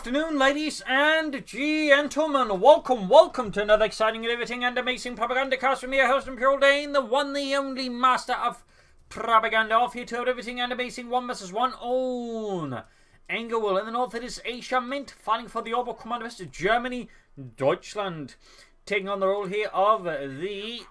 afternoon, ladies and gentlemen. Welcome to another exciting, riveting, and amazing Propagandacast from your host, Imperial Dane, the one, the only master of propaganda, off here to a riveting and amazing 1 vs 1 on Angoville. In the north, it is Asiamint fighting for the Airborne command west of Germany, Deutschland, taking on the role here of the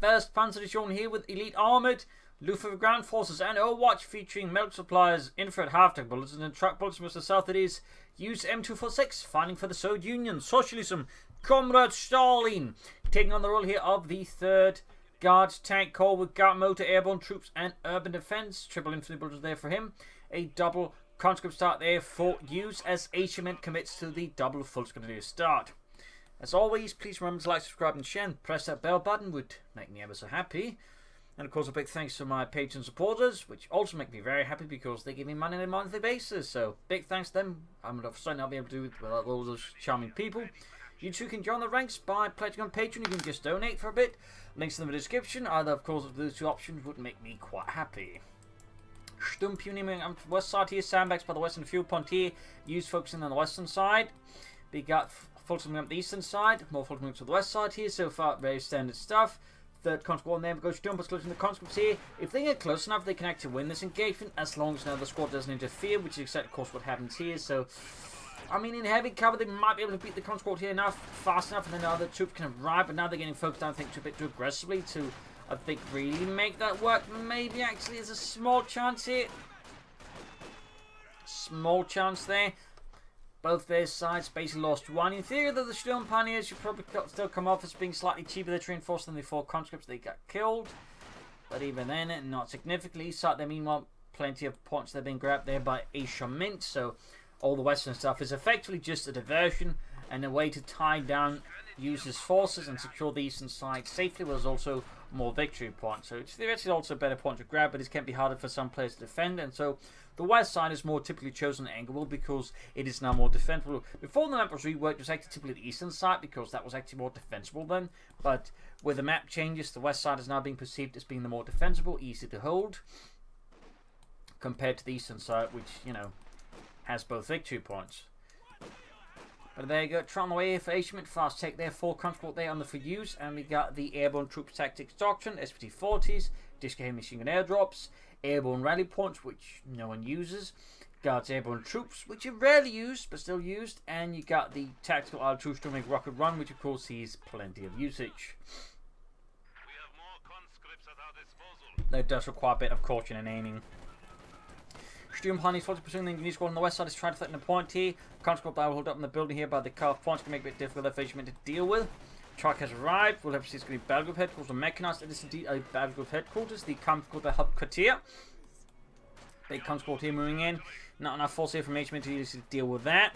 1st Panzer Division here with elite armored Luftwaffe ground forces and Overwatch, featuring medical supplies, infrared half-tank bullets, and truck bullets from the south. It is Usem246 fighting for the Soviet Union, Socialism, Comrade Stalin, taking on the role here of the 3rd Guards Tank Corps with guard motor, airborne troops, and urban defense. Triple infantry bullets there for him. A double conscript start there for use as Asiamint commits to the double full screen start. As always, please remember to like, subscribe, and share, and press that bell button. Would make me ever so happy. And of course, a big thanks to my Patreon supporters, which also make me very happy because they give me money on a monthly basis. So, big thanks to them. I'm certainly not be able to do it without all those charming people. You too can join the ranks by pledging on Patreon. You can just donate for a bit. Links in the description. Either, of course, of those two options would make me quite happy. Sturmpuning on the west side here. Sandbags by the western fuel point here. Use focusing on the western side. We got Fulton up the eastern side. More Fulton to the west side here. So far, very standard stuff. 3rd conscript there goes Sturmpuss close in the conscripts here. If they get close enough, they can actually win this engagement as long as another squad doesn't interfere, which is exactly, of course, what happens here. So, I mean, in heavy cover, they might be able to beat the conscript here fast enough, and then other troops can arrive. But now they're getting focused, I think, a bit too aggressively to, I think, really make that work. Maybe actually there's a small chance here. Small chance there. Both their sides basically lost one. In theory, though, the Sturm Pioneers should probably still come off as being slightly cheaper. They're reinforced than the 4 conscripts. They got killed. But even then, not significantly. So there, meanwhile, plenty of points that have been grabbed there by Asiamint. So all the western stuff is effectively just a diversion and a way to tie down users' forces and secure the eastern side safely. There's also more victory points. So it's theoretically also a better point to grab, but it can be harder for some players to defend. And so the west side is more typically chosen in Angoville because it is now more defensible. Before the map was reworked, it was actually typically the eastern side because that was actually more defensible then. But with the map changes, the west side is now being perceived as being the more defensible, easy to hold, compared to the eastern side, which, you know, has both victory points. But there you go, trying the way here for Asiamint. Fast take there, 4 conscript there on the for use, and we got the Airborne Troops Tactics Doctrine, SPT-40s, Disco Heavy Machine Gun Airdrops, Airborne Rally Points, which no one uses, Guards Airborne Troops, which are rarely used, but still used, and you got the Tactical R2 Storming Rocket Run, which of course sees plenty of usage. We have more conscripts at our disposal. That does require a bit of caution and aiming. Sturm Pioneers 40% the engineer squad on the west side is trying to threaten a point here. Conscript that will hold up in the building here by the carved points can make it a bit difficult for Asiamint to deal with. Truck has arrived. We'll have to see it's going to be battle group headquarters or mechanized. It is indeed a battle group headquarters. The Kampfgruppe Hauptquartier. Big conscript here moving in. Not enough force here from Asiamint to deal with that.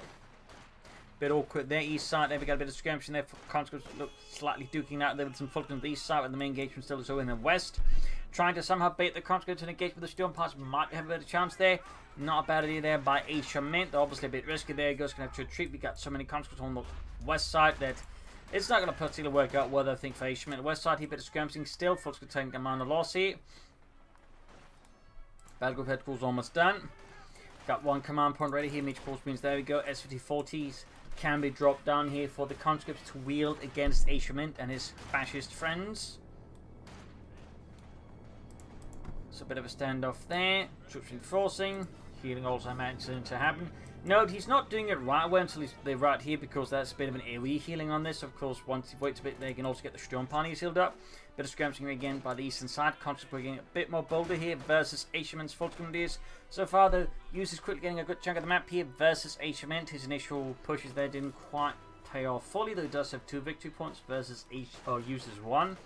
Bit awkward there, east side. There we got a bit of skirmishing there. Conscripts look slightly duking out there with some Fulton on the east side, but the main engagement still is over in the west. Trying to somehow bait the conscripts to engage with the Sturm Pioneers. Might have a better chance there. Not a bad idea there by Asiamint. They're obviously a bit risky there. Goes going to have to retreat. We got so many conscripts on the west side that it's not going to particularly work out well, I think, for Asiamint. The west side here, bit of skirmishing still. Fulton's going to take command of loss here. Battle group headquarters almost done. Got 1 command point ready here. Major force means there we go. SVT-40s can be dropped down here for the conscripts to wield against Asiamint and his fascist friends. So a bit of a standoff there. Troops reinforcing. Healing also managing to happen. Note, he's not doing it right away until they're right here because that's a bit of an AoE healing on this. Of course, once he waits a bit, they can also get the Sturm Pioneers healed up. Bit of skirmishing again by the eastern side. Conscript getting a bit more bolder here versus Asiamint's Fulton. So far, the user's quickly getting a good chunk of the map here versus Asiamint. His initial pushes there didn't quite pay off fully, though he does have 2 victory points versus user's 1.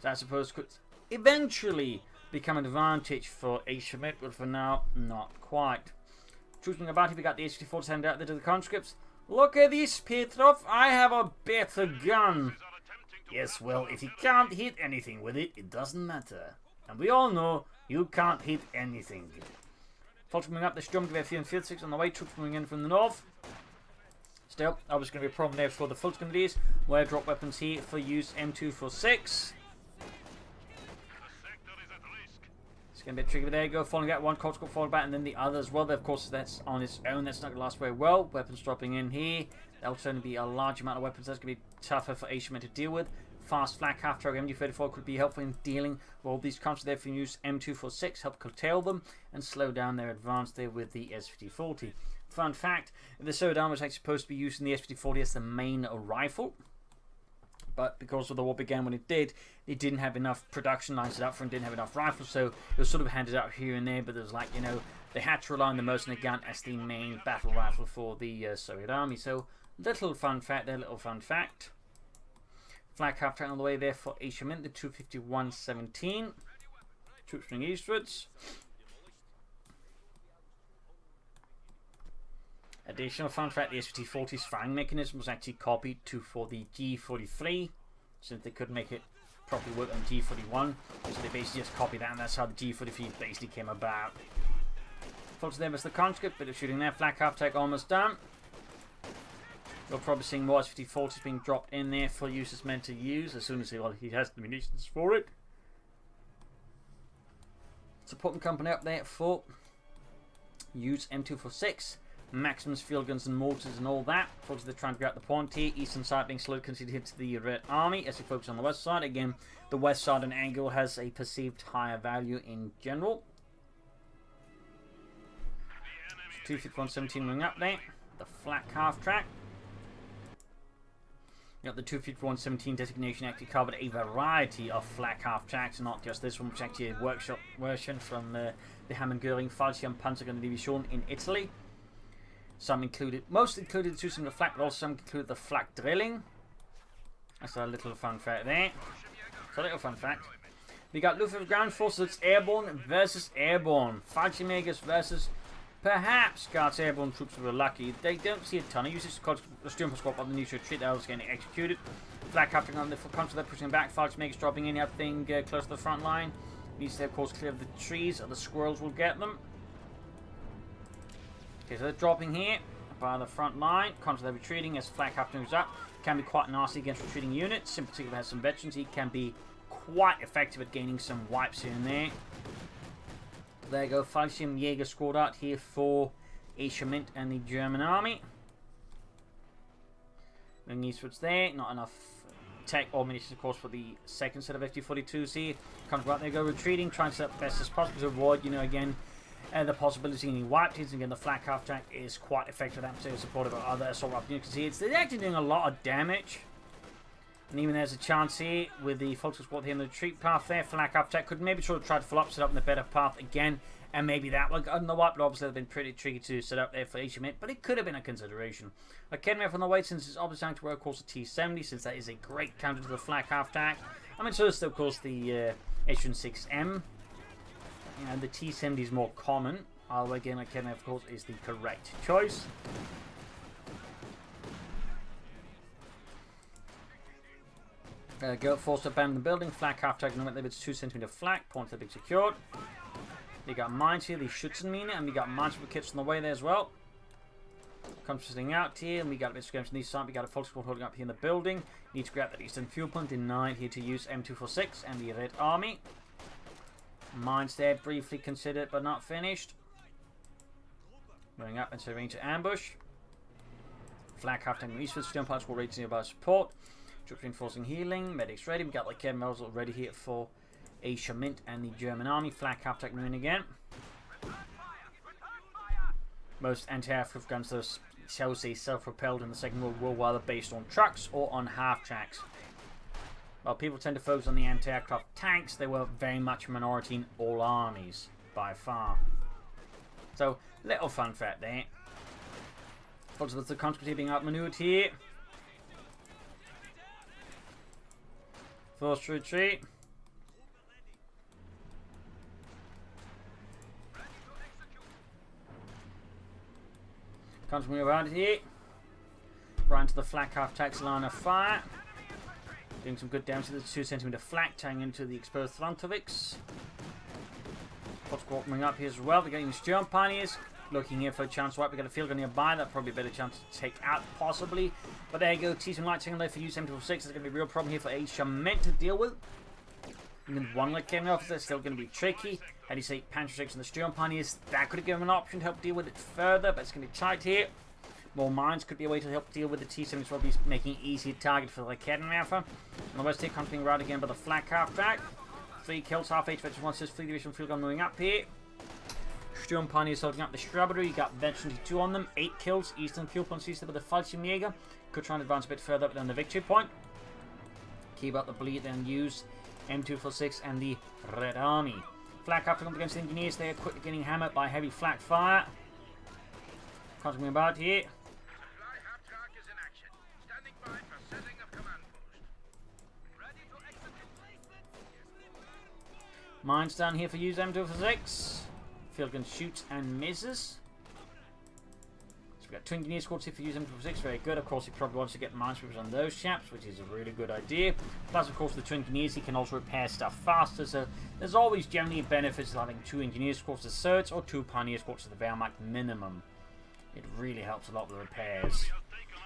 So I suppose could eventually become an advantage for Asiamint, but for now, not quite. Choosing about here, we got the HT-40 hand out there to the conscripts. Look at this, Petrov. I have a better gun. Yes, well, if you can't hit anything with it, it doesn't matter. And we all know you can't hit anything. Fulton moving up the Sturmgewehr 44 on the way. Troops moving in from the north. Still, obviously going to be a problem there for the Fulton. Where drop weapons here for use M246. getting a bit tricky, but there you go. Falling out one, Colt's got falling back, and then the other as well. But of course, that's on its own. That's not going to last very well. Weapons dropping in here. That'll certainly be a large amount of weapons. That's going to be tougher for Asiamint to deal with. Fast flak half-track MG34 could be helpful in dealing with all these counters. Therefore, use M246, help curtail them, and slow down their advance there with the S5040. Fun fact, the Soviet army was actually supposed to be using the S5040 as the main rifle. But because of the war began when it didn't have enough production lines set up for it, didn't have enough rifles, so it was sort of handed out here and there, but there was like, you know, they had to rely on the mercenary gun as the main battle rifle for the Soviet army. So, little fun fact there, little fun fact. Flag half-track on the way there for Asiamint, the 251-17. Troops moving eastwards. Additional fun fact, the S5040's firing mechanism was actually copied for the G43, since they couldn't make it properly work on G41. So they basically just copied that, and that's how the G43 basically came about. Folks, there was the conscript, bit of shooting there. Flag half-track almost done. We're probably seeing more S5040s being dropped in there for users meant to use as soon as he has the munitions for it. Supporting company up there for use M246, Maximus field guns and mortars and all that. Folks, they're trying to get out the point here. Eastern side being slowly conceded to the Red Army as we focus on the west side. Again, the west side in Angoville has a perceived higher value in general. 251-17 moving up there. The flak half track. You know, the 251-17 designation actually covered a variety of flak half tracks, not just this one, which is actually a workshop version from the Hammond-Göring Fallschirm Panzergun Division in Italy. Some included, most included the two-cylinder flak, but also some included the flak drilling. That's a little fun fact there. It's a little fun fact. We got Luftwaffe ground forces, it's airborne versus airborne. Fallschirmjägers versus perhaps Guards airborne troops if we're lucky. They don't see a ton. They use this Sturm squad on the neutral retreat. That was getting executed. Flak capturing on the country, they're pushing back. Fallschirmjägers dropping in, I think, close to the front line. Needs to, of course, clear of the trees, or the squirrels will get them. Okay, so they're dropping here by the front line. Contra, they're retreating as flak capturing moves up. Can be quite nasty against retreating units. In particular, has some veterans. He can be quite effective at gaining some wipes here and there. There you go, Fallschirmjäger squad out here for Asiamint and the German army. Moving eastwards there, not enough tech or munitions, of course, for the second set of FT-42s here. Comes right there, go retreating, trying to set up best as possible to avoid, you know, again, the possibility of getting wiped. And again, the flak half track is quite effective, absolutely supported by other assault rifle units. You can see they're actually doing a lot of damage. And even there's a chance here with the Volks squad here in the retreat path there. Flak half track could maybe sort of try to follow up, set up in the better path again. And maybe that one, I don't know what, but obviously it's been pretty tricky to set up there for Asiamint, but it could have been a consideration. Academy on the way, since it's obviously trying to work, of course, the T-70, since that is a great counter to the flak half track. I mean, so is, of course, the H-6M. And the T-70 is more common, although again, Academy, of course, is the correct choice. Go forced to abandon the building. Flak half track, no, it's 2 centimeter flak. Points have been secured. We got mines here, the Schützenmine, and we got minesweeper kits on the way there as well. Comes sitting out here, and we got a bit of skirmish on this side. We got a Volks squad holding up here in the building. Need to grab that eastern fuel point. Denied here to use M246 and the Red Army. Mines there, briefly considered but not finished. Moving up into range to ambush. Flak half tank eastwards. Stone parts will ready to nearby support. Troops reinforcing healing. Medics ready. We got like medals already here for Asiamint and the German army. Flak half track moving again. Most anti-aircraft guns, those shall we say self-propelled in the Second World War, whether based on trucks or on half tracks. While people tend to focus on the anti-aircraft tanks, they were very much a minority in all armies by far. So, little fun fact there. Also, there's the conscripts being outmaneuvered here. Forced retreat. Comes move around here. Right into the flak half tax line of fire. Doing some good damage to the 2 centimeter flak, tying into the exposed Frontovics. What's coming up here as well? They're getting the Sturm Pioneers. Looking here for a chance to wipe. We got a field gun nearby. That probably a better chance to take out, possibly. But there you go. T-some light taking there for Usem246. There's going to be a real problem here for Asiamint to deal with. Even one like Kenny officer is still going to be tricky. How do you say Panther 6 and the Sturm Pioneers? That could have given him an option to help deal with it further, but it's going to be tight here. More mines could be a way to help deal with the T-70s, probably making it easier target for the Kettenwerfer. On the west here, conquering route again by the flak half-track. 3 kills, half H veterans, 1 says 3 division field gun moving up here. Sturm Pioneers holding up the shrubbery. You got veterans 2 on them, 8 kills. Eastern fuel points east with the Fallschirmjäger. Could try and advance a bit further up than the victory point. Keep up the bleed, then use M246 and the Red Army. Flak after up against the engineers, they are quickly getting hammered by heavy flak fire. Continuing about here. Mines down here for Usem246. Field gun shoots and misses. So we've got 2 engineer squads here for Usem246. Very good. Of course, he probably wants to get minesweepers on those chaps, which is a really good idea. Plus, of course, the 2 engineers, he can also repair stuff faster. So there's always generally benefits of having 2 engineer squads as certs or 2 pioneer squads at the Wehrmacht minimum. It really helps a lot with the repairs.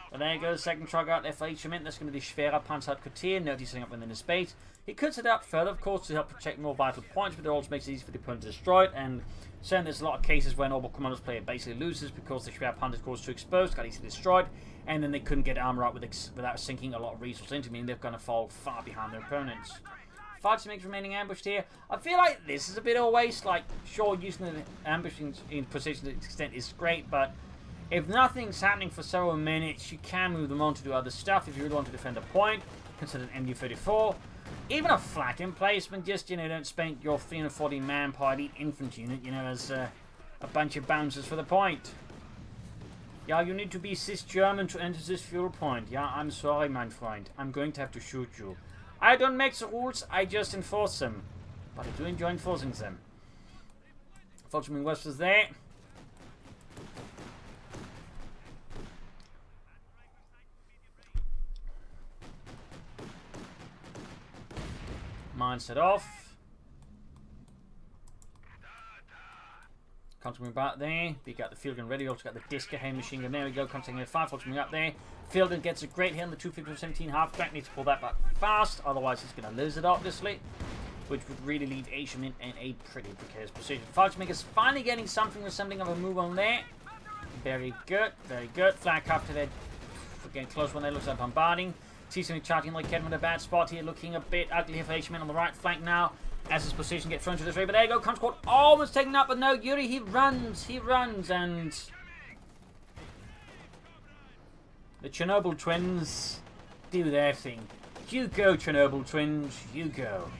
But there you go, the second truck out there for Asiamint. That's going to be the Schwerer Panzerhauptquartier. Note he's setting up within the space. He could set it up further, of course, to help protect more vital points, but it also makes it easy for the opponent to destroy it. And certainly there's a lot of cases where Noble Commandos player basically loses because the Schwerer Panzer Corps is too exposed, got easily destroyed, and then they couldn't get armor out without sinking a lot of resources into, meaning they're going to fall far behind their opponents. Fighting remaining ambushed here. I feel like this is a bit of a waste. Like, sure, using the ambushing in position to an extent is great, but if nothing's happening for several minutes, you can move them on to do other stuff. If you really want to defend a point, consider an MU-34. Even a flak emplacement, just, you know, don't spend your 340 manpower elite infantry unit, you know, as a bunch of bouncers for the point. Yeah, you need to be cis German to enter this fuel point. Yeah, I'm sorry, my friend. I'm going to have to shoot you. I don't make the rules, I just enforce them. But I do enjoy enforcing them. Fallschirmjäger West was there. Mine set off. Continuing back there. We got the field gun ready. Also got the disc ahead machine gun. There we go. Continuing at 5. Fallschirmjäger up there. Field gun gets a great hit on the 250-17 half track. Needs to pull that back fast. Otherwise, he's going to lose it, obviously. Which would really leave Asiamint in a pretty precarious position. Fallschirmjäger's finally getting something resembling of a move on there. Very good. Very good. Flag up to their. Getting close when they look like bombarding. T-70 charging like Kevin with a bad spot here, looking a bit ugly here for Asiamint on the right flank now. As his position gets thrown to this way, but there you go, Conquer almost taken up, but no, Yuri, he runs, and the Chernobyl twins do their thing. You go, Chernobyl twins, you go.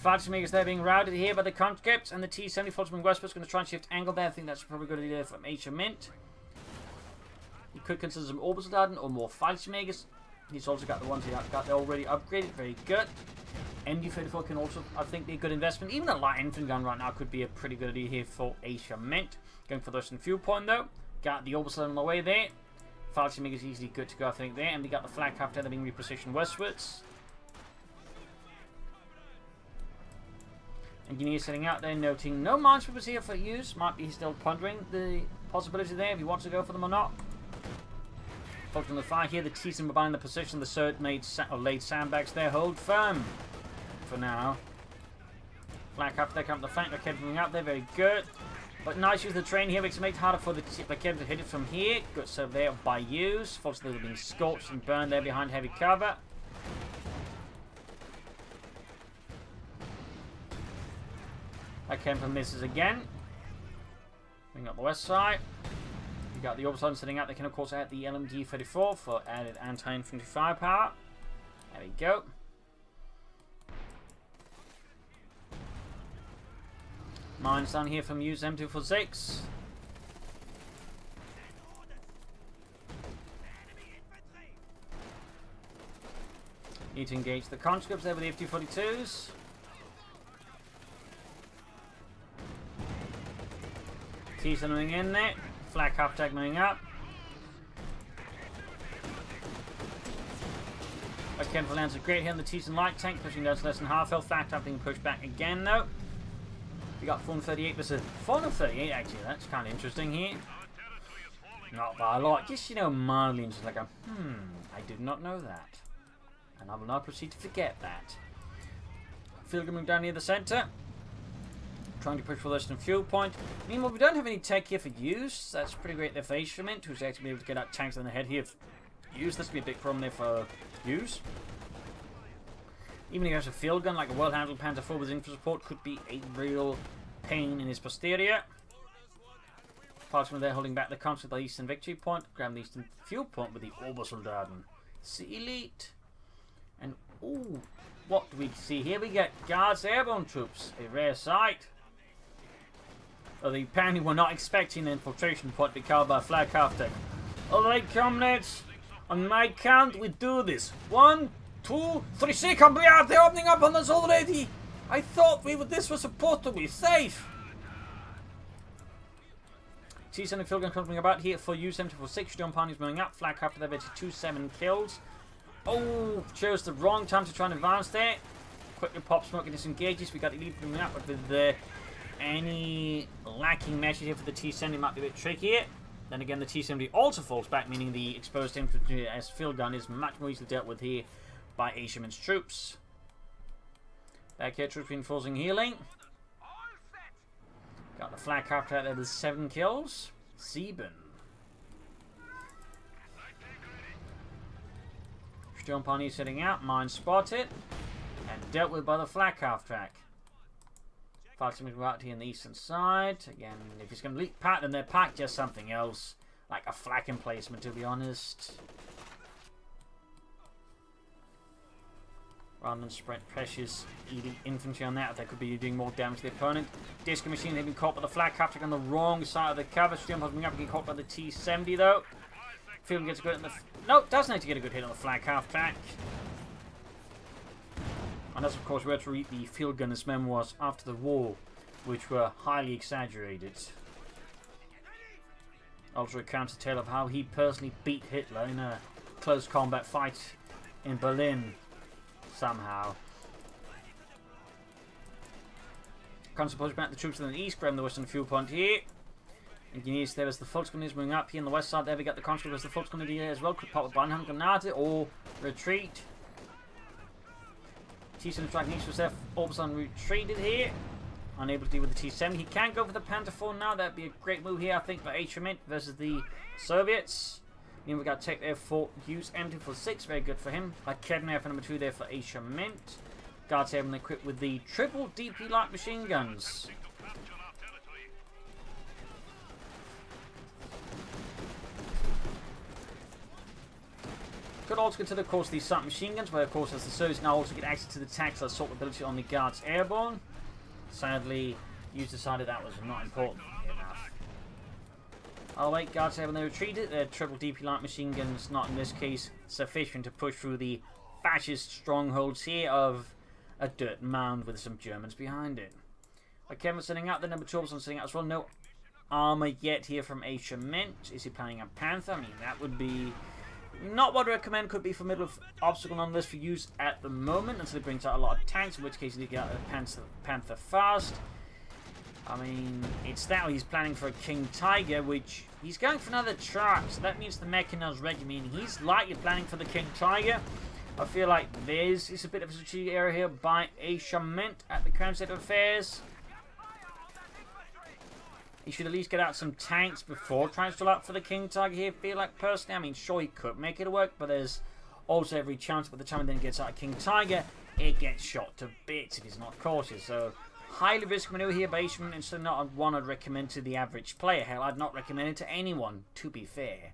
Fallschirmjägers there being routed here by the conscripts, and the T-70 Fallschirmjäger Westpost going to try and shift angle there. I think that's probably going to be there from Asiamint. You could consider some Obersoldaten or more Fallschirmjägers. He's also got the ones he got already upgraded. Very good. MD-34 can also, I think, be a good investment. Even a light infantry gun right now could be a pretty good idea here for Asiamint. Going for the Western fuel point, though. Got the Obersoldaten on the way there. Fallschirmjäger is easily good to go, I think, there. And we got the flag after being repositioned westwards. Engineer setting out there, noting no minesweepers here for use. Might be still pondering the possibility there if he wants to go for them or not. Focus on the fire here. The T-70 behind the position. The Cert laid sandbags there. Hold firm for now. Flank up there. Come up the flank. They're keeping up there. Very good. But nice use of the train here. Makes it harder for the Kevin to hit it from here. Good serve there by use. Folks, they're being scorched and burned there behind heavy cover. That came from misses again. Bring up the west side. You got the Obersoldaten sitting out. They can, of course, add the LMG-34 for added anti-infantry firepower. There we go. Mines down here from Usem246. Need to engage the conscripts there with the FT-42s. T-70 moving in there. Flak half tag moving up. Kenful lands a great hit on the T-70 light tank, pushing down to less than half health. Flak half being pushed back again though. We got 438 versus 438 actually. That's kind of interesting here. Not by a lot. Just, you know, mildly just like a I did not know that. And I will now proceed to forget that. field gun down near the centre. Trying to push for this fuel point. Meanwhile, we don't have any tech here for use. That's pretty great there for Asiamint, who's actually able to get out tanks on the head here for use. This would be a big problem there for use. Even if he has a field gun, like a well-handled Panther IV with infantry support, could be a real pain in his posterior. Parchment there holding back the constant with the eastern victory point. Grab the eastern fuel point with the Obersoldaten. Sea Elite. And, ooh, what do we see here? We get Guards Airborne troops. A rare sight. Well, they apparently were not expecting the infiltration point to be covered by a flag half-deck. Alright, comrades. On my count, we do this. 1, 2, 3, 6. They're opening up on us already. I thought this was supposed to be safe. T7 field gun coming about here for Usem246. Jump on, he's moving up. Flag half-deck there to 2-7 kills. Oh, chose the wrong time to try and advance there. Quickly pop smoke and disengages. We got the lead moving up, but with any lacking measures here for the T70 might be a bit trickier. Then again, the T70 also falls back, meaning the exposed infantry as field gun is much more easily dealt with here by Asiamint's troops. Back here, troops reinforcing healing. Got the flag half out there with 7 kills. Sieben. Sturm Pony sitting out, mine spotted, and dealt with by the flak half track. Fighting out here on the eastern side. Again, if he's going to leap pack, then they're packed just something else, like a flak emplacement, to be honest. Rather than spread precious elite infantry on that, they could be doing more damage to the opponent. Disco machine, they've been caught by the flak half track on the wrong side of the cover. Sturm Pony up, getting caught by the T70 though. Field gets a good hit on the... No, doesn't need to get a good hit on the flag half track. And that's, of course, where to read the field gunner's memoirs after the war, which were highly exaggerated. Also recounts a tale of how he personally beat Hitler in a close combat fight in Berlin, somehow. Constant push back the troops in the east, grabbing the western fuel point here. And you there as the Volksgun is moving up here on the west side. There we got the conscript as the Volksgun here as well. Could pop a Banham Granate or retreat. T7 striking east was there. All of a sudden retreated here. Unable to deal with the T7. He can go for the Panther IV now. That'd be a great move here, I think, for Asiamint versus the Soviets. Then we got tech there for Usem246. Very good for him. Akadner for number 2 there for Asiamint. Guards Airborne equipped with the triple DP light machine guns. Could also consider, of course, the submachine guns, where, of course, as the Soviets now also get access to the tactical assault ability on the Guards Airborne. Sadly, Hughes decided that was not important enough. Oh wait, Guards Airborne, they retreated. Their triple DP light machine guns, not in this case sufficient to push through the fascist strongholds here of a dirt mound with some Germans behind it. Kevin sitting out, the number 2 also sitting out as well. No armor yet here from Asiamint. Is he planning a Panther? I mean, that would be... not what I recommend. Could be formidable obstacle on this for use at the moment until it brings out a lot of tanks, in which case you get a Panther fast. I mean, it's that he's planning for a King Tiger, which he's going for another truck, so that means the mechanized regiment. He's likely planning for the King Tiger. I feel like this is a bit of a strategic error here by Asiamint at the current state of affairs. He should at least get out some tanks before trying to stall out for the King Tiger here. Feel like personally, I mean, sure he could make it work, but there's also every chance by the time he then gets out a King Tiger, it gets shot to bits if he's not cautious. So, highly risky maneuver here by Asiamint, and so not one I'd recommend to the average player. Hell, I'd not recommend it to anyone, to be fair.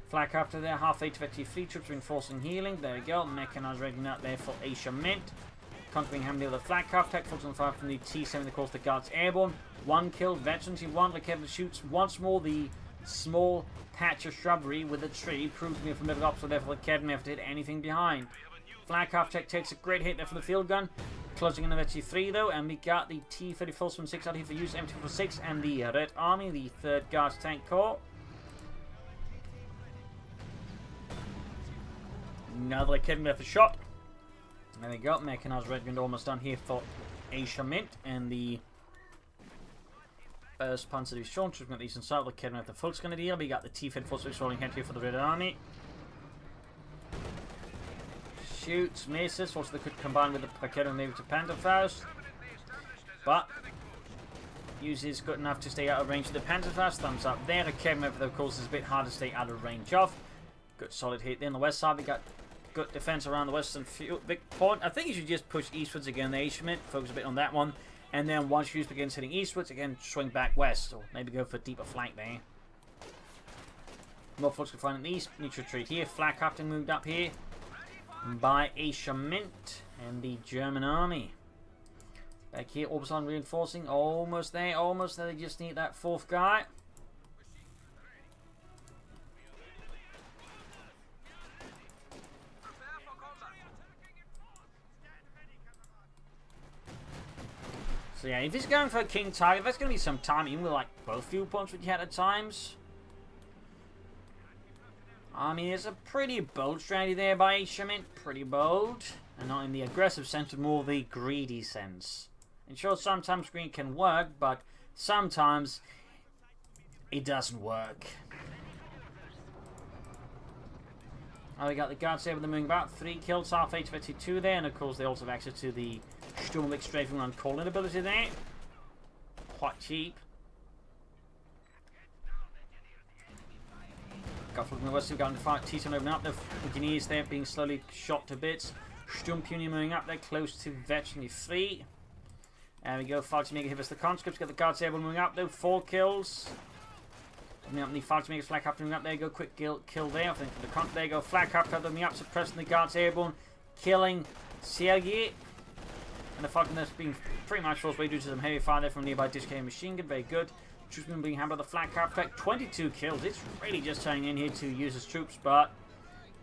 Flak after there, half 8 effective fleet troops reinforcing healing. There we go, mechanized regiment out there for Asiamint. Countering Hamley with a flat half tech, focus on fire from the T7, of course, the Guards Airborne. 1 kill, veterans in 1. Kevin shoots once more the small patch of shrubbery with a tree. Proves to be a formidable obstacle there for the Kevin never to hit anything behind. Flag half tech takes a great hit there for the field gun. Closing in the T3 though, and we got the T-34-6 out here for Usem246 and the Red Army, the 3rd Guards Tank Corps. Another Kevin there for shot. There we go, mechanized regiment almost done here for Asiamint, and the 1st Panzer Division troops at least inside the Kevin with the Volksgun deal. We got the T-34 rolling head here for the Red Army. shoots, misses. Also, they could combine with the Paquetto maybe to Panzerfaust. But uses good enough to stay out of range of the Panzerfaust. Thumbs up there. The Kevin, of course, is a bit hard to stay out of range of. Good solid hit there on the west side. We got good defense around the western big point. I think you should just push eastwards again, the Asiamint. Focus a bit on that one. And then once you begins hitting eastwards, again, swing back west. Or maybe go for a deeper flank there. More folks can find in the east. Need to retreat here. Flag captain moved up here by Asiamint and the German army. Back here, Orbison reinforcing. Almost there, almost there. They just need that fourth guy. So yeah, if he's going for a King Tiger, there's going to be some time, even with like both viewpoints which you had at times. I mean, it's a pretty bold strategy there by Asiamint. Pretty bold. And not in the aggressive sense, but more the greedy sense. And sure, sometimes greed can work, but sometimes it doesn't work. Oh, we got the guards there with the moving about. 3 kills, half 852 there. And of course, they also have access to the Sturmwick strafing on calling ability there. Quite cheap. Got from the west, we've got the fight. T-Son opening up. The Engineers there being slowly shot to bits. Sturmpunier moving up there, close to veteran 3. There we go. Falchmaker hit us the conscripts. Got the guards able moving up though. 4 kills. Coming up the Falchmaker's flag captain moving up. There you go. Quick kill there. I think for the con. There you go. Flag captain moving up, suppressing the guards airborne, killing Sergei. And the Falcon that's being pretty much forced away due to some heavy fire there from nearby discarded machine gun. Very good. Troops being handled by the flag captain. 22 kills. It's really just turning in here to use his troops, but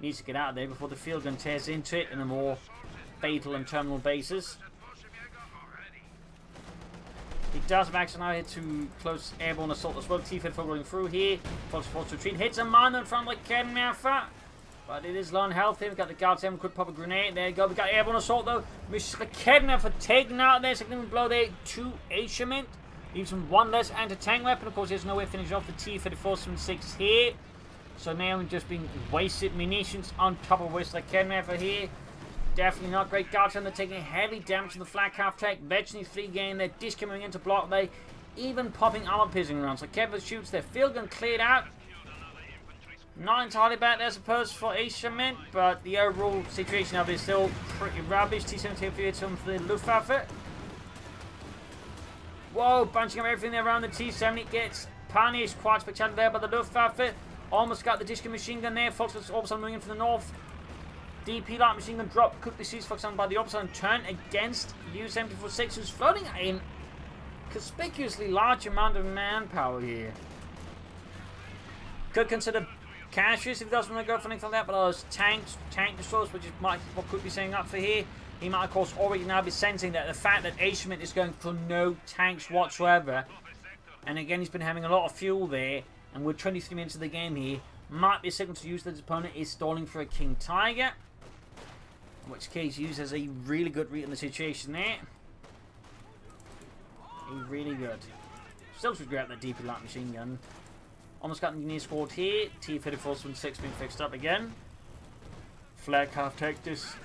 needs to get out of there before the field gun tears into it in a more fatal and terminal basis. He does have action now here to close airborne assault as well. T-Fed rolling through here. Force to retreat. Hits a mine in front of the Kenmaffa. But it is low on health here. We've got the guards there. Could pop a grenade. There you go. We've got airborne assault though. Misses the Kenmaffa taken out there. Second blow there to Asiamint. Leaves him one less anti-tank weapon. Of course, there's no way to finish off the T-3476 here. So now we've just been wasted munitions on top of which the Kenmaffa here. Definitely not great. Guards they're taking heavy damage to the flag half tech. Veteran 3 gain. They're disc coming into block. They even popping armor piercing rounds. So Kevin shoots their field gun cleared out. Not entirely bad, I suppose, for Asiamint, but the overall situation of it is still pretty rubbish. T-72 for the Luftwaffe. Whoa, bunching up everything there around the T-70. Gets punished quite spectacular there by the Luftwaffe. Almost got the disc machine gun there. Fox was also moving in from the north. DP light machine gun drop could be seized Fox on by the opposite and turn against Usem246, who's floating in conspicuously large amount of manpower here. Could consider Cassius if he doesn't want to go for anything like that, but those tank destroyers, which is what could be setting up for here. He might, of course, already now be sensing that the fact that Asiamint is going for no tanks whatsoever, and again he's been having a lot of fuel there, and we're 23 minutes of the game here, might be a signal to use that his opponent is stalling for a King Tiger, in which case use as a really good read in the situation there. Really good. Still should grab that DP light machine gun. Almost got an engineer squad here. T-3476 being fixed up again. Flag half tech this.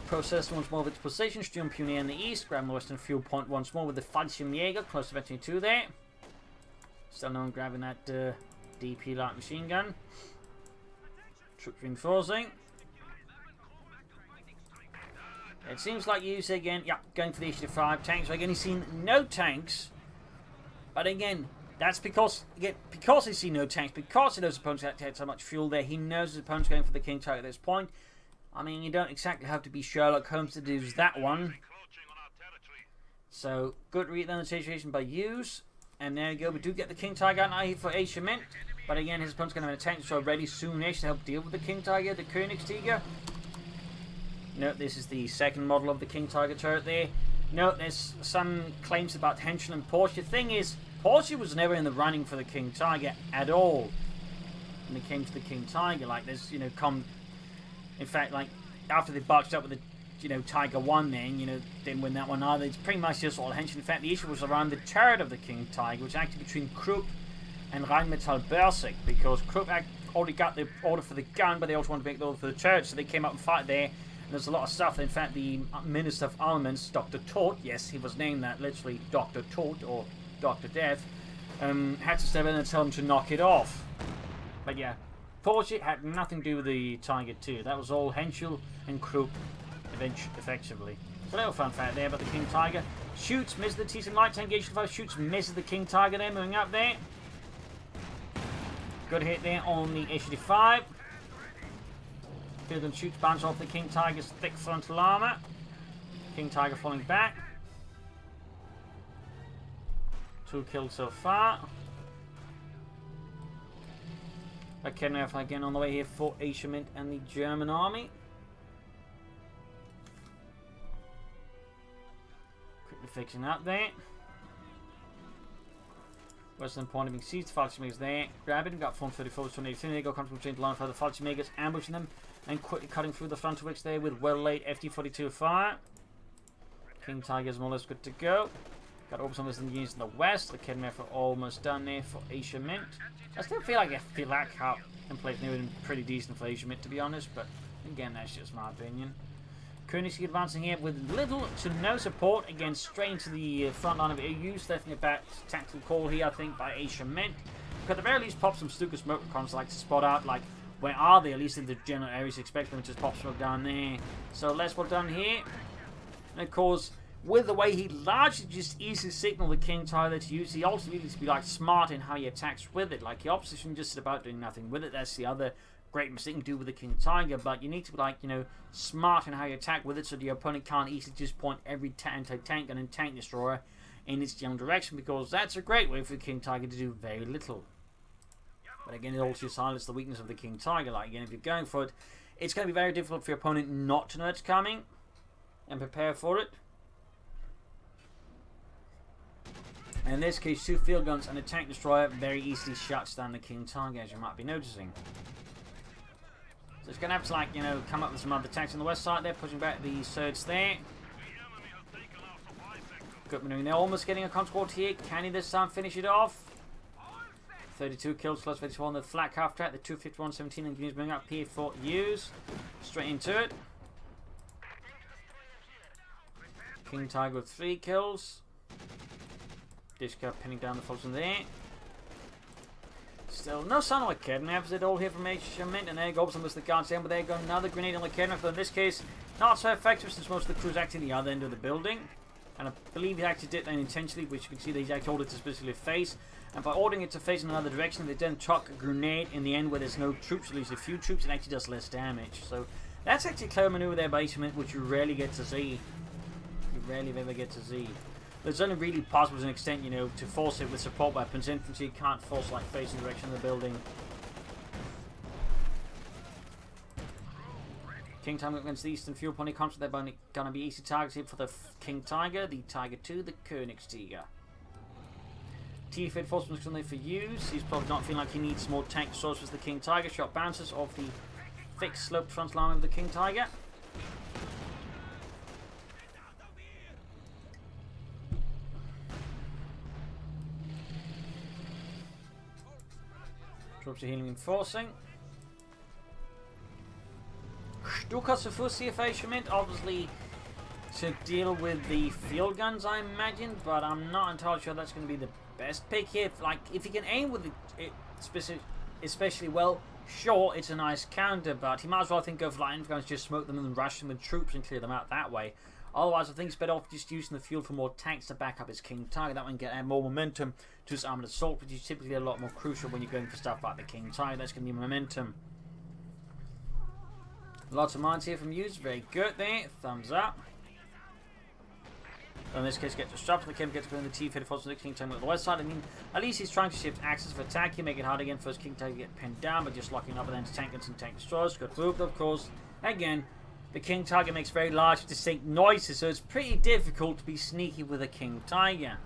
Process once more with its position. Sturmpunier in the east. Grab the western fuel point once more with the Fallschirmjäger. Close to veteran 2 there. Still no one grabbing that DP light machine gun. Troops reinforcing. It seems like you say again, yeah, going for the issue 5 tanks. So again, he's seen no tanks. But again, that's because he's seen no tanks, because he knows his opponent's had so much fuel there, he knows his opponent's going for the King Tiger at this point. I mean, you don't exactly have to be Sherlock Holmes to do that one. So, good read on the situation by Hughes. And there you go, we do get the King Tiger out now here for Asiamint. But again, his opponent's going to have a tank so ready soonish to help deal with the King Tiger, the Königstiger. Note, this is the second model of the King Tiger turret there. Note, there's some claims about Henschel and Porsche. The thing is, Porsche was never in the running for the King Tiger at all when it came to the King Tiger. Like, there's, you know, in fact, like, after they boxed up with the, you know, Tiger 1 then, you know, didn't win that one either. It's pretty much just all Henschel. In fact, the issue was around the turret of the King Tiger, which was actually between Krupp and Rheinmetall Borsig, because Krupp already got the order for the gun, but they also wanted to make the order for the church, so they came up and fight there. And there's a lot of stuff. In fact, the Minister of Armaments, Dr. Tort, yes, he was named that, literally Dr. Tort, or Dr. Death, had to step in and tell him to knock it off. But yeah, fortunately, it had nothing to do with the Tiger 2. That was all Henschel and Krupp, effectively. So a little fun fact there about the King Tiger. Shoots, misses the T-7 light tank engagement fire, shoots, misses the King Tiger there, moving up there. Good hit there on the HD5. Field and shoots, bounce off the King Tiger's thick frontal armor. King Tiger falling back. 2 kills so far. Okay, again on the way here for Asiamint and the German army. Quickly fixing up there. Western point of being seized, the Falchi Megas there. Grab it, we've got 434, 28, they go control between the line for the Falchi Megas, ambushing them and quickly cutting through the frontal wicks there with well laid FD42 fire. King Tiger's more or less good to go. Got Orbital Missiles units in the west. The Kedmef are almost done there for Asiamint. I still feel like Filak and Plate would have been pretty decent for Asiamint, to be honest, but again, that's just my opinion. Koenigsegg advancing here with little to no support, again straight into the front line of EU. Definitely a bad tactical call here, I think, by Asiamint. Could at the very least pop some Stuka smoke recons, like to spot out, like, where are they, at least in the general areas. Expect them to just pop smoke down there. So less well done here. And of course, with the way he largely just easily signaled the King Tiger to use, he also needs to be like smart in how he attacks with it. Like the opposition just about doing nothing with it. That's the other great mistake you can do with the King Tiger. But you need to be like, you know, smart in how you attack with it, so the opponent can't easily just point every anti-tank gun and tank destroyer in its general direction, because that's a great way for the King Tiger to do very little. But again, it also silences the weakness of the King Tiger. Like again, if you're going for it, it's going to be very difficult for your opponent not to know it's coming and prepare for it. And in this case, 2 field guns and a tank destroyer very easily shuts down the King Tiger, as you might be noticing. So it's going to have to, like, you know, come up with some other tanks on the west side there, pushing back the surge there. Good maneuvering there, almost getting a consquad here. Can he this time finish it off? 32 kills plus 34 on the flat half track, the 251-17 and units moving up here for use. Straight into it. King Tiger with 3 kills. Dishka pinning down the foes in there. Still no sign of a Kednef at all here from Asiamint, and there goes almost the guards down, but there goes another grenade on the Kednef, but in this case, not so effective since most of the crew's actually the other end of the building. And I believe he actually did that intentionally, which you can see that he's actually ordered to specifically face. And by ordering it to face in another direction, they then chuck a grenade in the end where there's no troops, at least a few troops, and actually does less damage. So that's actually a clever maneuver there by Asiamint, which you rarely get to see. You rarely ever get to see. It's only really possible to an extent, you know, to force it with support weapons. Infantry can't force like facing the direction of the building. King Tiger against the Eastern Fuel Pony Contra. They're going to be easy targets here for the King Tiger, the Tiger 2, the Koenigsegg. T-Fed force was for use. He's probably not feeling like he needs more tank resources. The King Tiger shot bounces off the fixed sloped front line of the King Tiger. Troops are healing and forcing. Stukas for Asiamint, obviously to deal with the field guns, I imagine, but I'm not entirely sure that's going to be the best pick here. Like, if he can aim with it especially well, sure, it's a nice counter, but he might as well, I think, go for light infantry, just smoke them and then rush them with troops and clear them out that way. Otherwise, I think it's better off just using the field for more tanks to back up his King Tiger. That one can add more momentum to his armored assault, which is typically a lot more crucial when you're going for stuff like the King Tiger. That's going to be momentum. Lots of mines here from Hughes. Very good there. Thumbs up. So in this case, get disrupted. The Kim gets to go in the T-50 force the King Tiger on the west side. I mean, at least he's trying to shift axis of attack. You make it hard again for his King Tiger to get pinned down, but just locking up with then tank guns and tank destroyers. Good move, of course. Again, the King Tiger makes very large, distinct noises, so it's pretty difficult to be sneaky with a King Tiger.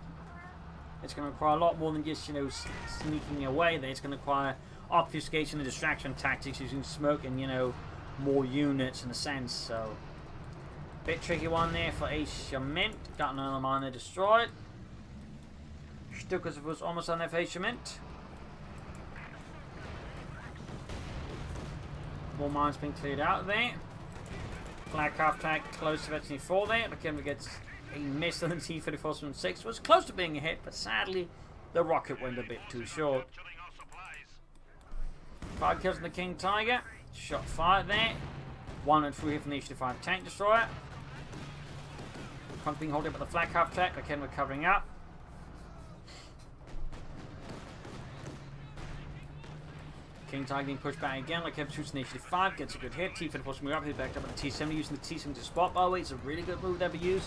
It's going to require a lot more than just, you know, sneaking away there. It's going to require obfuscation and distraction tactics using smoke and, you know, more units in a sense. So, bit tricky one there for Asiamint. Got another miner destroyed. Stukas was almost on there for Asiamint. More mines being cleared out there. Flag half-track close to Veteran 4 there. McKenna gets a miss on the T-3476. Was close to being a hit, but sadly the rocket went a bit too short. 5 kills on the King Tiger. Shot fired there. 1 and 3 here from the H-25 tank destroyer. Front being holding up at the flag half-track. McKenna covering up. King Tiger being pushed back again. Like Kevin shoots an H-5, gets a good hit. T-34 move up, he's backed up at the T-70, using the T-70 to spot. By the way, it's a really good move to ever use.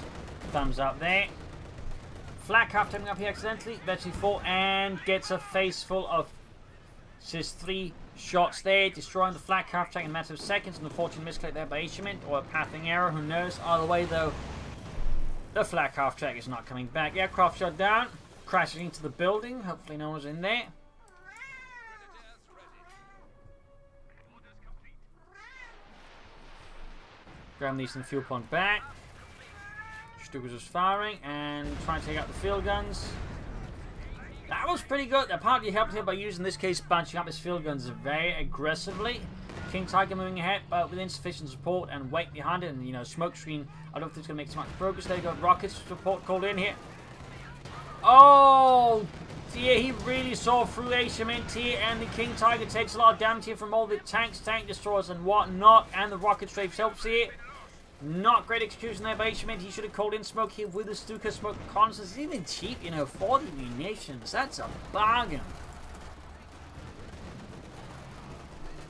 Thumbs up there. Flak half taking up here accidentally. Veteran 4 and gets a face full of just 3 shots there, destroying the flak half track in a matter of seconds. And the fortune misclick there by Asiamint, or a pathing error, who knows. Either way though, the flak half track is not coming back. Aircraft shot down, crashing into the building. Hopefully no one's in there. Graham needs some fuel point back. Stukas was firing and trying to take out the field guns. That was pretty good. Apparently helped here by using, in this case, bunching up his field guns very aggressively. King Tiger moving ahead, but with insufficient support and weight behind it, and you know, smoke screen. I don't think it's going to make so much progress. There you go, rockets support called in here. Oh dear, he really saw through Asiamint here, and the King Tiger takes a lot of damage here from all the tanks, tank destroyers, and whatnot, and the rocket strafes helps here. Not great execution there by Asiamint. He should have called in smoke here with the Stuka smoke reconnaissance. It's even cheap, you know, 40 munitions. That's a bargain.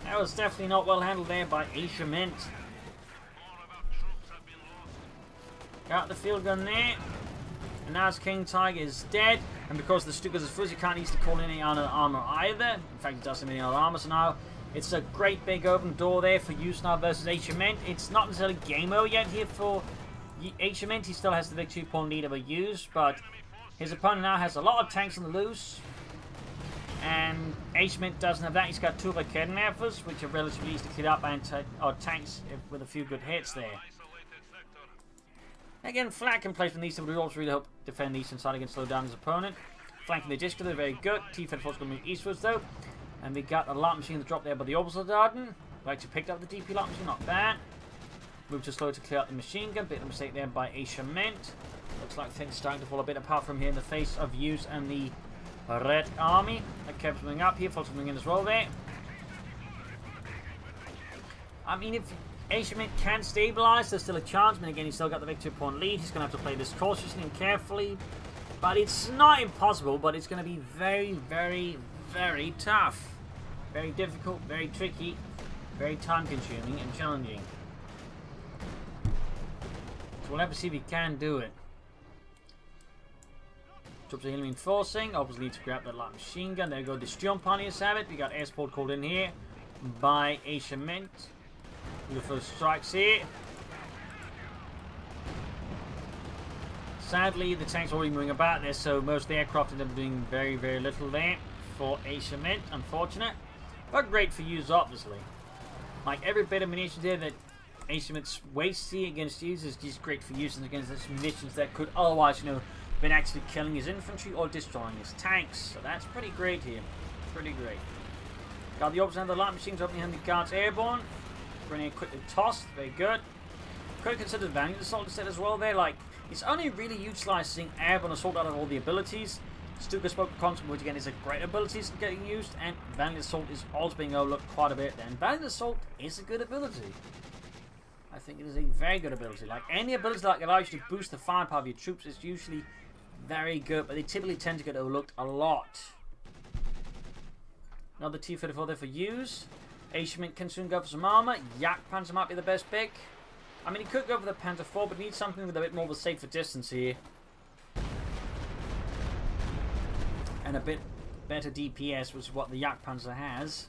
That was definitely not well handled there by Asiamint. Got the field gun there. And now his King Tiger is dead. And because the Stukas is fuzzy, he can't easily call in any other armor either. In fact, he doesn't have any other armor, so now it's a great big open door there for use now versus Asiamint. It's not necessarily game over yet here for Asiamint. He still has the big 2-point lead over use, but his opponent now has a lot of tanks on the loose. And Asiamint doesn't have that. He's got 2 of the kidnappers, which are relatively easy to clear up, and tanks with a few good hits there. Again, flak in place from these, would also really help defend the eastern side against slow down his opponent. Flanking the district, they're very good. T-34 is going to move eastwards though. And we got a light machine that dropped there by the Obersoldaten. We actually picked up the DP light machine, not bad. Moved too slow to clear out the machine gun. Bit of a mistake there by Asiamint. Looks like things starting to fall a bit apart from here in the face of Use and the Red Army. That kept moving up here, folks moving in as well there. I mean, if Asiamint can stabilize, there's still a chance. I mean, again, he's still got the big 2-point lead. He's going to have to play this cautiously and carefully. But it's not impossible, but it's going to be very, very, very tough. Very difficult, very tricky, very time consuming and challenging. So we'll have to see if he can do it. Troops are reinforcing, obviously need to grab that light machine gun. There we go, the Sturmpaniers have it. We got air support called in here by Asiamint. The first strikes here. Sadly, the tank's already moving about there, so most of the aircraft end up doing very, very little there for Asiamint. Unfortunate, but great for use, obviously. Like every bit of munitions there that Asiamint wastes here against use is just great for using against those munitions that could otherwise, you know, been actually killing his infantry or destroying his tanks. So that's pretty great here. Pretty great. Got the opposite end of the light machines opening hand the guards airborne. Bringing it quickly tossed. Very good. Could have considered Valiant Assault instead as well there. Like, it's only really utilizing airborne assault out of all the abilities. Stuka spoke concept, which again is a great ability getting used, and Valiant Assault is also being overlooked quite a bit. And Valiant Assault is a good ability. I think it is a very good ability. Like any ability that allows you to boost the firepower of your troops is usually very good, but they typically tend to get overlooked a lot. Another T-34 there for use. Asiamint can soon go for some armor. Yak Panzer might be the best pick. I mean, he could go for the Panzer IV, but needs something with a bit more of a safer distance here. And a bit better DPS, which is what the Yak Panzer has.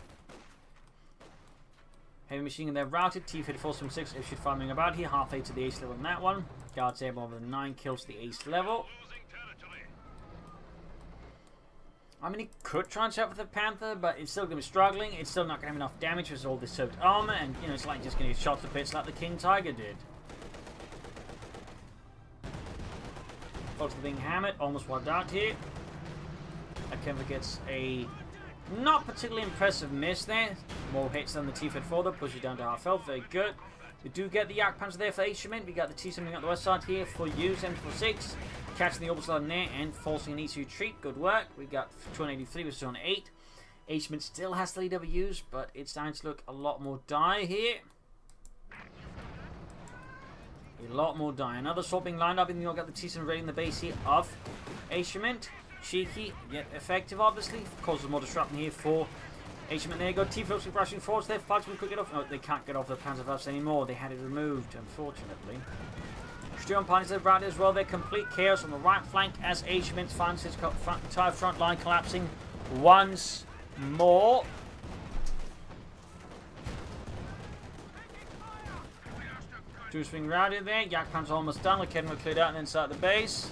Heavy machine gun there routed. T-3476 issued firing about here. Half A to the ace level on that one. Guards airborne with 9 kills to the ace level. I mean, he could try and set up with the Panther, but it's still going to be struggling. It's still not going to have enough damage with all this soaked armor, and you know, it's like just going to get shot to bits like the King Tiger did. Folks are being hammered, almost wiped out here. Akemba gets a not particularly impressive miss there. More hits than the T-34, that pushes down to half health. Very good. We do get the Yak Panzer there for Asiamint. We got the T-70 on the west side here for Usem246. Catching the orbital side there and forcing an easy retreat. Good work. We got 283 with 208. Asiamint still has 3 Ws, but it's starting to look a lot more dire here. A lot more dire. Another swap being lined up, and you've got the T-70 raiding the base here of Asiamint. Cheeky, yet effective, obviously. Causes more disruption here for Asiamint. There you go. T-40 rushing forwards there. Flags will quick get off. No, they can't get off the Panzerfaust anymore. They had it removed, unfortunately. Sturm Panzer right as well. They're complete chaos on the right flank as Asiamint finds his entire front line collapsing once more. Two swing round in there. Yak Panzer almost done. Lekeden cleared out and inside the base.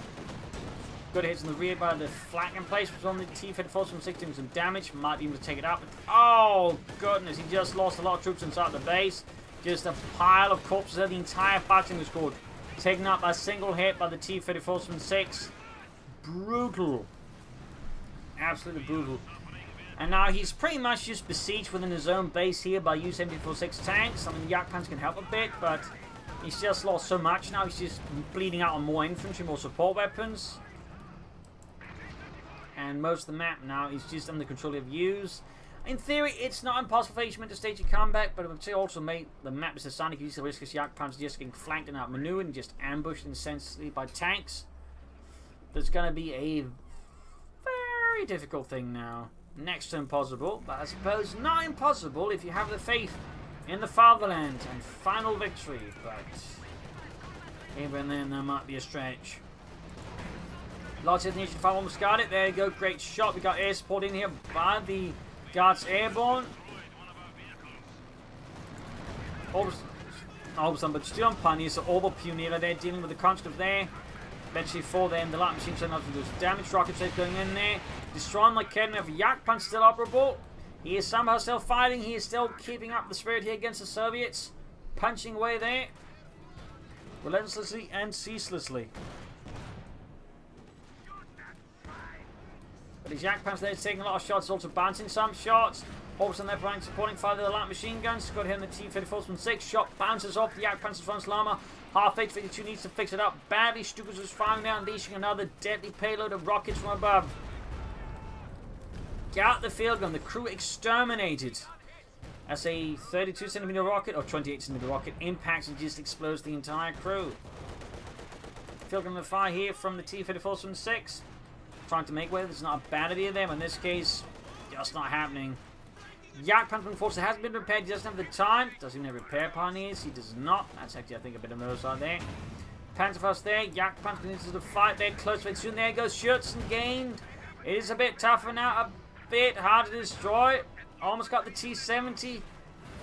Good hits in the rear by the flank in place. Was on the T-34 from 16 some damage. Might be able to take it out. But, oh, goodness. He just lost a lot of troops inside the base. Just a pile of corpses there. The entire faction was scored. Taken out by a single hit by the T-34 from 6. Brutal. Absolutely brutal. And now he's pretty much just besieged within his own base here by U-746 tanks. I mean, Yak Panzer can help a bit, but he's just lost so much now. He's just bleeding out on more infantry, more support weapons. And most of the map now is just under control of U's. In theory, it's not impossible for Asiamint to stage a comeback, but it would also make the map is a sonic use of risk as Yak Panzer just getting flanked and outmaneuvered and just ambushed insensitively by tanks. That's going to be a very difficult thing now. Next to impossible, but I suppose not impossible if you have the faith in the fatherland and final victory. But even then, there might be a stretch. Lots of Nation 5 almost got it. There you go. Great shot. We got air support in here by the Guards Airborne. All of a sudden, but still on Pioneers, so all the Pioneer there dealing with the conscripts there. Eventually for them, the light machine sending out those damage rockets going in there. Destroying Lekeden. We have Yak Panzer still operable. He is somehow still fighting. He is still keeping up the spirit here against the Soviets. Punching away there. Relentlessly and ceaselessly. But his Yak Panzer there is taking a lot of shots, also bouncing some shots. Hawks on their flank supporting fire of the light machine guns. Got here in the T-34 from 6. Shot bounces off the Yak Panzer's front armor. Half H-52 needs to fix it up badly. Stukas was firing now, unleashing another deadly payload of rockets from above. Get out the field gun. The crew exterminated. As a 32cm rocket, or 28cm rocket, impacts and just explodes the entire crew. Field gun on fire here from the T-34 from 6. Trying to make way. It's not a bad idea there, but in this case, just not happening. Yak Panzer unfortunately hasn't been repaired. He doesn't have the time. Does he have repair pioneers? He does not. That's actually, I think, a bit of nose on there. Panzerfaust there. Yak Panzer into the fight there. Close very soon. There goes Schützen gained. It is a bit tougher now. A bit harder to destroy. Almost got the T-70.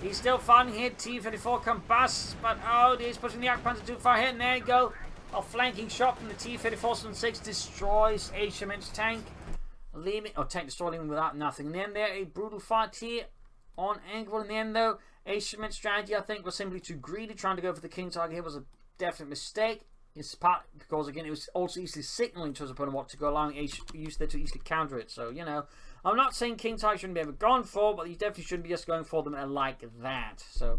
He's still fighting here. T-34 combusts. But oh, he's pushing the Yak Panzer too far ahead. And there you go. A flanking shot from the T-34 6 destroys Asiamint's tank. Leaving, or tank destroying without nothing. And then there, a brutal fight here on Angoville. In the end, though, Asiamint's strategy, I think, was simply too greedy. Trying to go for the king target here was a definite mistake. It's part because, again, it was also easily signaling to his opponent what to go, allowing Use there to easily counter it. So, you know, I'm not saying king target shouldn't be ever gone for, but you definitely shouldn't be just going for them like that. So,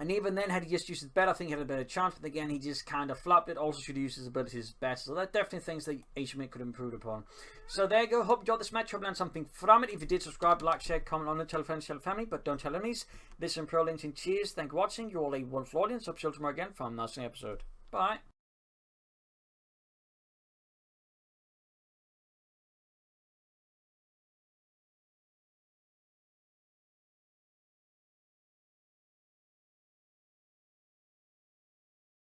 and even then, had he just used it better, I think he had a better chance. But again, he just kind of flopped it. Also, should have used his abilities better. So, that definitely things that Asiamint could improve upon. So, there you go. Hope you enjoyed this match. Hope you learned something from it. If you did, subscribe, like, share, comment on it. Tell friends, tell family, but don't tell enemies. This is Pro Links and cheers. Thank you for watching. You're all a wonderful audience. Hope you'll see you tomorrow again for another episode. Bye.